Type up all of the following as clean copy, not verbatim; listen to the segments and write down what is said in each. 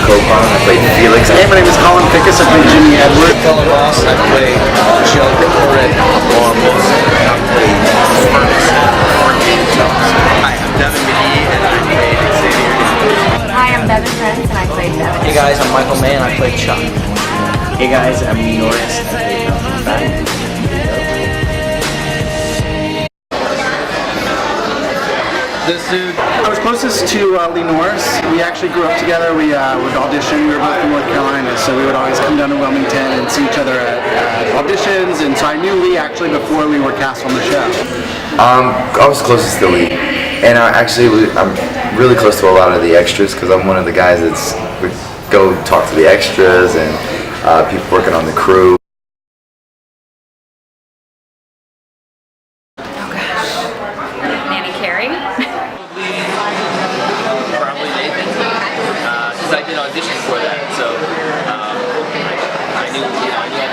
Copon. I played Felix. Hey, my name is Cullen Moss. I play Jimmy Edward. Cullen Moss. I play Joe Red. I play Hi, I'm Devin McGee and I play Seeley. Hi, I'm Bevin Prince and I played Bevin. Hey guys, I'm Michael May and I played Chuck. Hey guys, I'm Norris. I played Bevin. This dude. I was closest to Lee Norris. We actually grew up together. We would audition. We were both from North Carolina, so we would always come down to Wilmington and see each other at auditions. And so I knew Lee actually before we were cast on the show. I was closest to Lee, and I'm really close to a lot of the extras because I'm one of the guys that's would go talk to the extras and people working on the crew. Probably Nathan, because I did audition for that, so I knew all the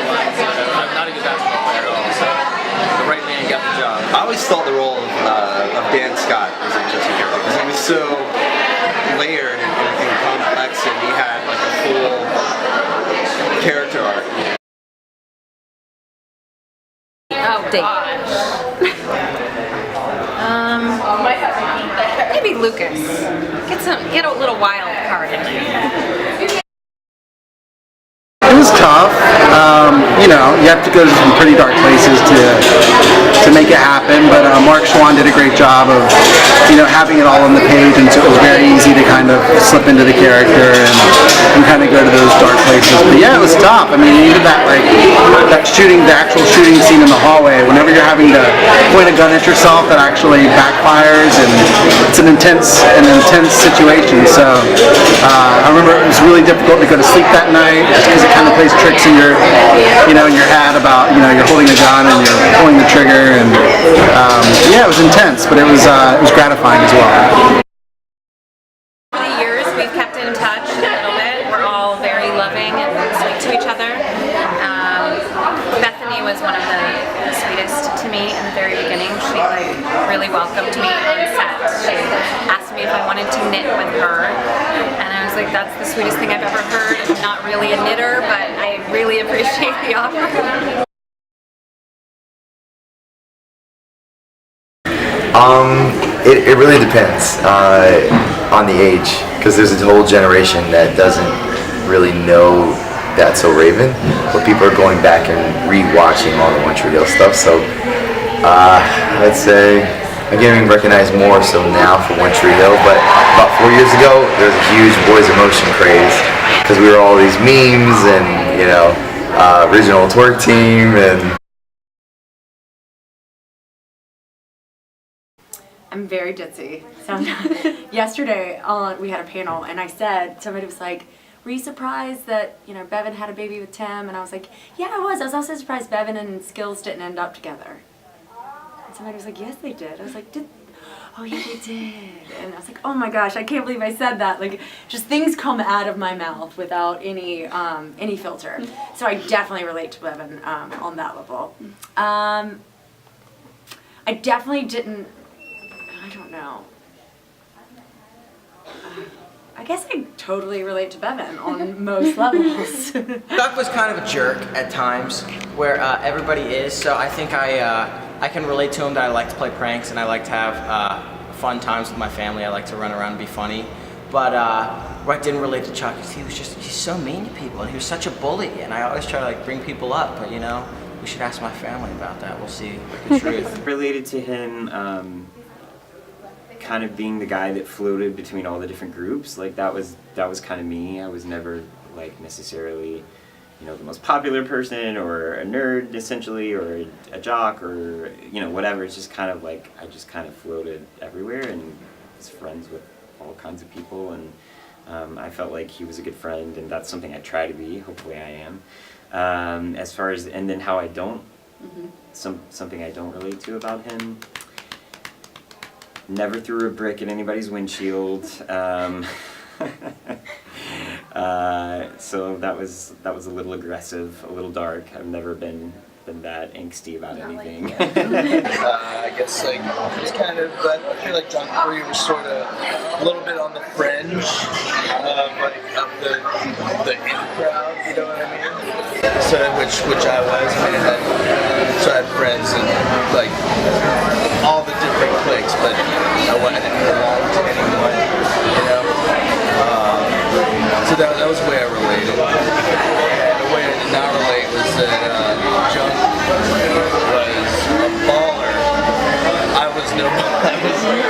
lines. I'm not a good basketball player at all, so the right man got the job. I always thought the role of Dan Scott was interesting because he was so layered and complex, and he had like a full character arc. Oh, date. Maybe Lucas. Get a little wild card in there. It was tough. You have to go to some pretty dark places to make it happen. But Mark Schwann did a great job of, having it all on the page, and so it was very easy to kind of slip into the character and kind of go to those dark places. But yeah, it was tough. I mean, even the actual shooting scene in the hallway. Whenever you're having to point a gun at yourself, that actually backfires, and it's an intense situation. So I remember it was really difficult to go to sleep that night just because it kind of plays tricks in your head about you're holding a gun and you're pulling the trigger, and it was intense, but it was gratifying as well. Over the years, we've kept in touch a little bit. We're all very loving and sweet to each other. Bethany was one of the sweetest to me in the very beginning. She really welcomed me on set. She asked me if I wanted to knit with her, and I was like, that's the sweetest thing I've ever heard. I'm not really a knitter, but I really appreciate the offer. It really depends on the age, because there's a whole generation that doesn't really know That's So Raven, but people are going back and re-watching all the One Tree Hill stuff. So I'd say I'm getting recognized more so now for One Tree Hill, but about 4 years ago there was a huge Boys in Motion craze because we were all these memes and original twerk team and. I'm very ditzy. So yesterday we had a panel and I said, somebody was like, were you surprised that, Bevin had a baby with Tim? And I was like, yeah, I was. I was also surprised Bevin and Skills didn't end up together. And somebody was like, yes, they did. I was like, oh yeah, they did. And I was like, oh my gosh, I can't believe I said that. Like, just things come out of my mouth without any filter. So I definitely relate to Bevin on that level. I definitely didn't. I don't know. I guess I totally relate to Bevin on most levels. Doug was kind of a jerk at times, where everybody is, so I think I can relate to him that I like to play pranks and I like to have fun times with my family. I like to run around and be funny. But where I didn't relate to Chuck is he's so mean to people and he was such a bully, and I always try to bring people up, but we should ask my family about that. We'll see the truth. Related to him, kind of being the guy that floated between all the different groups, that was kind of me. I was never necessarily the most popular person or a nerd essentially or a jock or whatever. It's just kind of I just kind of floated everywhere and was friends with all kinds of people, and I felt like he was a good friend, and that's something I try to be. Hopefully I am. As far as and then how I don't something I don't relate to about him. Never threw a brick at anybody's windshield, so that was a little aggressive, a little dark. I've never been that angsty about anything. I guess it's kind of, I feel like John Curry was sort of a little bit on the fringe of the in crowd, you know what I mean? So which I was. I mean, I had friends and like all the different cliques, but I didn't belong to anyone, you know. So that was the way I related. And the way I did not relate was that Junk was a baller. I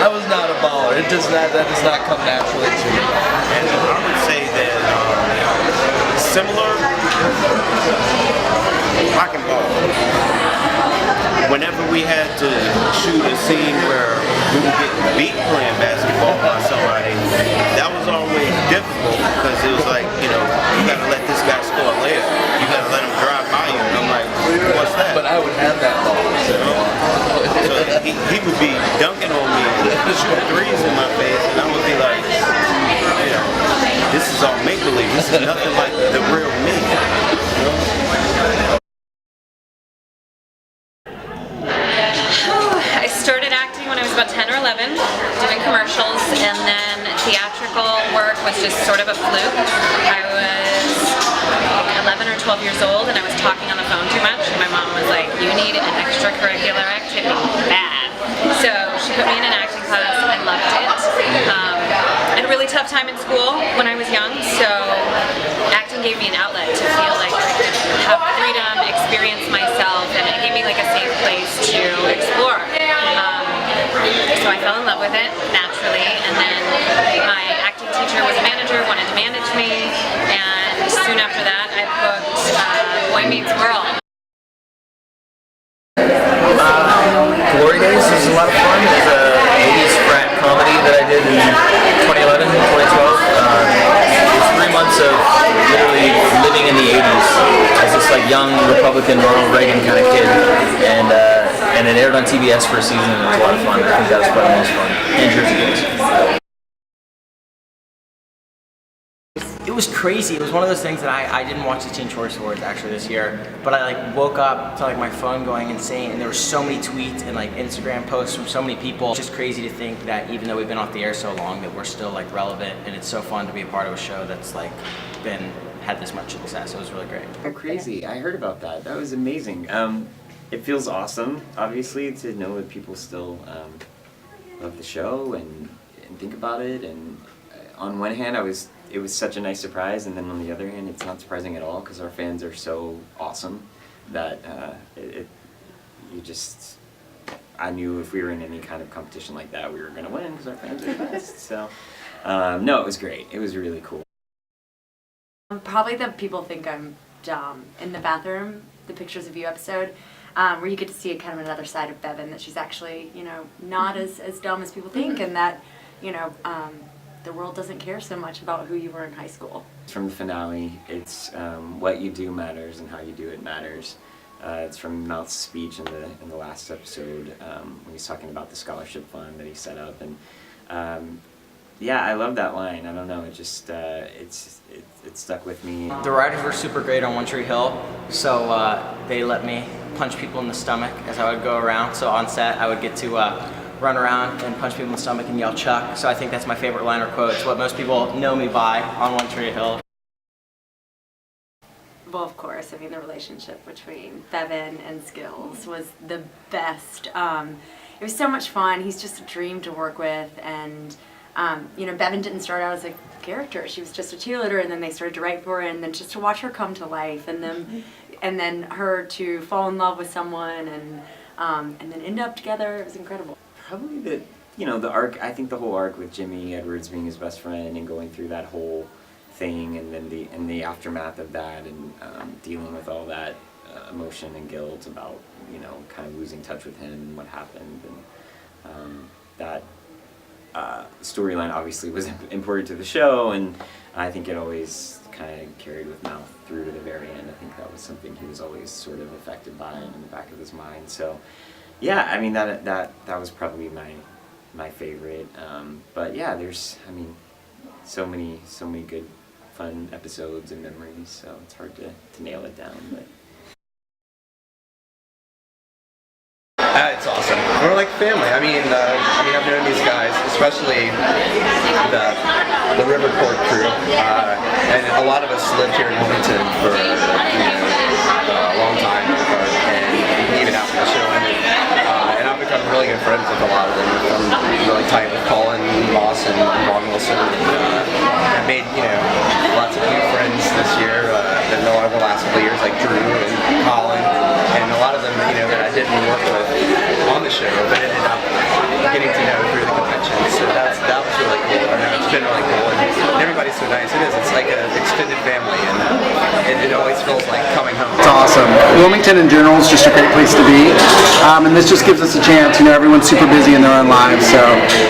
was not a baller. That does not come naturally to me. And I would say that similar rock and ball. Whenever we had to shoot a scene where we were getting beat playing basketball by somebody, that was always difficult because it was like, you know, you gotta let this guy score a layup. You gotta let him drive by you. And I'm like, what's that? But I would have that ball. You know? So he would be dunking on me, shooting threes in my face, and I would be like, you know, this is all make-believe. This is nothing like the real me. You know? I started acting when I was about 10 or 11, doing commercials, and then theatrical work was just sort of a fluke. I was 11 or 12 years old and I was talking on the phone too much, and my mom was like, you need an extracurricular activity, bad. So she put me in an acting class. I loved it. I had a really tough time in school when I was young, so acting gave me an outlet to feel like I could have freedom, experience myself, and it gave me like a safe place to explore. So I fell in love with it naturally, and then my acting teacher was a manager, wanted to manage me, and soon after that I booked Boy Meets World. Glory Days was a lot of fun. It was a 80s frat comedy that I did in 2011, 2012. It was 3 months of literally living in the 80s as this like young Republican Ronald Reagan kind of kid, and it aired on TBS for a season, and it was a lot of fun. I think that was probably the most fun. And Jersey Girls. It was crazy. It was one of those things that I didn't watch the Teen Choice Awards actually this year, but I like woke up to like my phone going insane, and there were so many tweets and like Instagram posts from so many people. It's just crazy to think that even though we've been off the air so long, that we're still like relevant, and it's so fun to be a part of a show that's like had this much success. It was really great. Crazy. I heard about that. That was amazing. It feels awesome, obviously, to know that people still love the show and think about it. And on one hand, it was such a nice surprise, and then on the other hand, it's not surprising at all because our fans are so awesome that I knew if we were in any kind of competition like that, we were going to win because our fans are the best. So, no, it was great. It was really cool. Probably that people think I'm dumb. In the bathroom, the Pictures of You episode, where you get to see kind of another side of Bevin, that she's actually, you know, not as dumb as people think, and that, you know, the world doesn't care so much about who you were in high school. From the finale, it's what you do matters and how you do it matters. It's from Mouth's speech in the last episode when he's talking about the scholarship fund that he set up, and yeah, I love that line. I don't know, it just it stuck with me. The writers were super great on One Tree Hill, so they let me punch people in the stomach as I would go around. So on set, I would get to run around and punch people in the stomach and yell Chuck. So I think that's my favorite line or quote. It's what most people know me by on One Tree Hill. Well, of course, I mean, the relationship between Bevin and Skills was the best. It was so much fun. He's just a dream to work with, and you know, Bevin didn't start out as a character. She was just a cheerleader, and then they started to write for her, and then just to watch her come to life, and then her to fall in love with someone, and then end up together. It was incredible. Probably the arc. I think the whole arc with Jimmy Edwards being his best friend and going through that whole thing, and then the aftermath of that, and dealing with all that emotion and guilt about, you know, kind of losing touch with him and what happened, and that storyline obviously was important to the show, and I think it always kind of carried with Mouth through to the very end. I think that was something he was always sort of affected by in the back of his mind. So yeah, I mean that was probably my favorite. But yeah, there's, I mean, so many good fun episodes and memories, so it's hard to nail it down, but It's awesome. We're like family. I mean, I've known these guys, especially the Riverport crew, and a lot of us lived here in Wilmington for a long time, and even after the show ended. And I've become really good friends with a lot of them. I'm really tight with Cullen Moss and Ron Wilson. I made lots of new friends this year that know over the last couple of years, like Drew and Colin, and a lot of them that I didn't work with on the show, but ended up getting to know through the convention. So that was really cool. It's been really cool, and everybody's so nice. It is. It's like an extended family, and it always feels like coming home. It's awesome. Wilmington in general is just a great place to be, and this just gives us a chance. Everyone's super busy in their own lives, so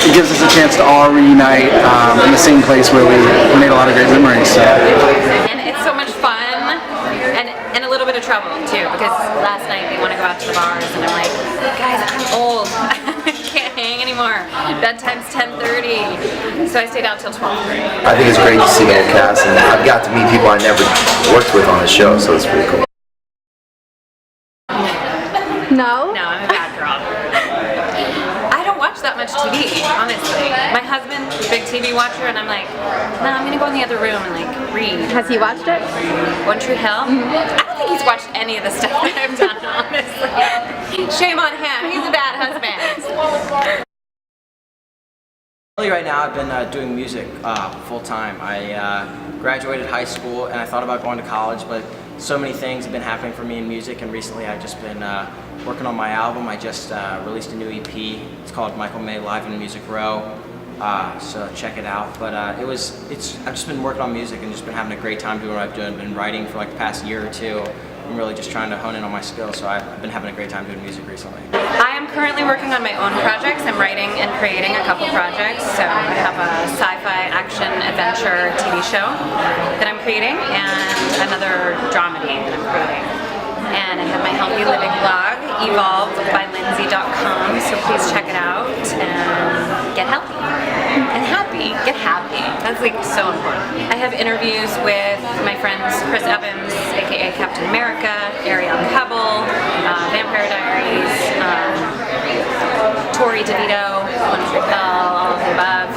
it gives us a chance to all reunite in the same place where we made a lot of great memories. So. And it's so much fun, and a little bit of trouble too, because last night we want to go out to the bars, and I'm like, guys, I'm old. I can't hang anymore. Bedtime's 10:30, so I stayed out till 12:30. I think it's great to see the whole cast, and I've got to meet people I never worked with on the show, so it's pretty cool. No? No, I'm a bad girl. I don't watch that much TV, honestly. My husband's a big TV watcher, and I'm like, no, I'm gonna go in the other room and read. Has he watched it? One Tree Hill? I don't think he's watched any of the stuff that I've done, honestly. Shame on him. He's a bad husband. Right now, I've been doing music full time. I graduated high school and I thought about going to college, but so many things have been happening for me in music, and recently I've just been working on my album. I just released a new EP. It's called Michael May Live in Music Row, so check it out. But I've just been working on music and just been having a great time doing what I've done. Been writing for like the past year or two. I'm really just trying to hone in on my skills, so I've been having a great time doing music recently. I am currently working on my own projects. I'm writing and creating a couple projects. So I have a sci-fi action adventure TV show that I'm creating, and another dramedy that I'm creating. And I have my healthy living blog, evolvedbylindsey.com, so please check it out and get healthy. And happy. Get happy. That's so important. I have interviews with my friends Chris Evans, aka Captain America, Ariel Pebble, Vampire Diaries, Tori DeVito, One Tree Hill, all of the above.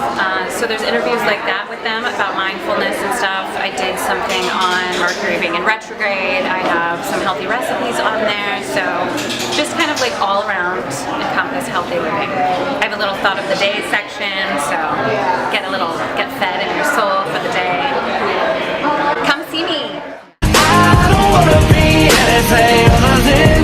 So there's interviews like that with them about mindfulness and stuff. I did something on Mercury being in retrograde. I have some healthy recipes on there. So just kind of all around encompass healthy living. I have a little thought of the day section, so get fed in your soul for the day. Come see me. I don't wanna be anything other than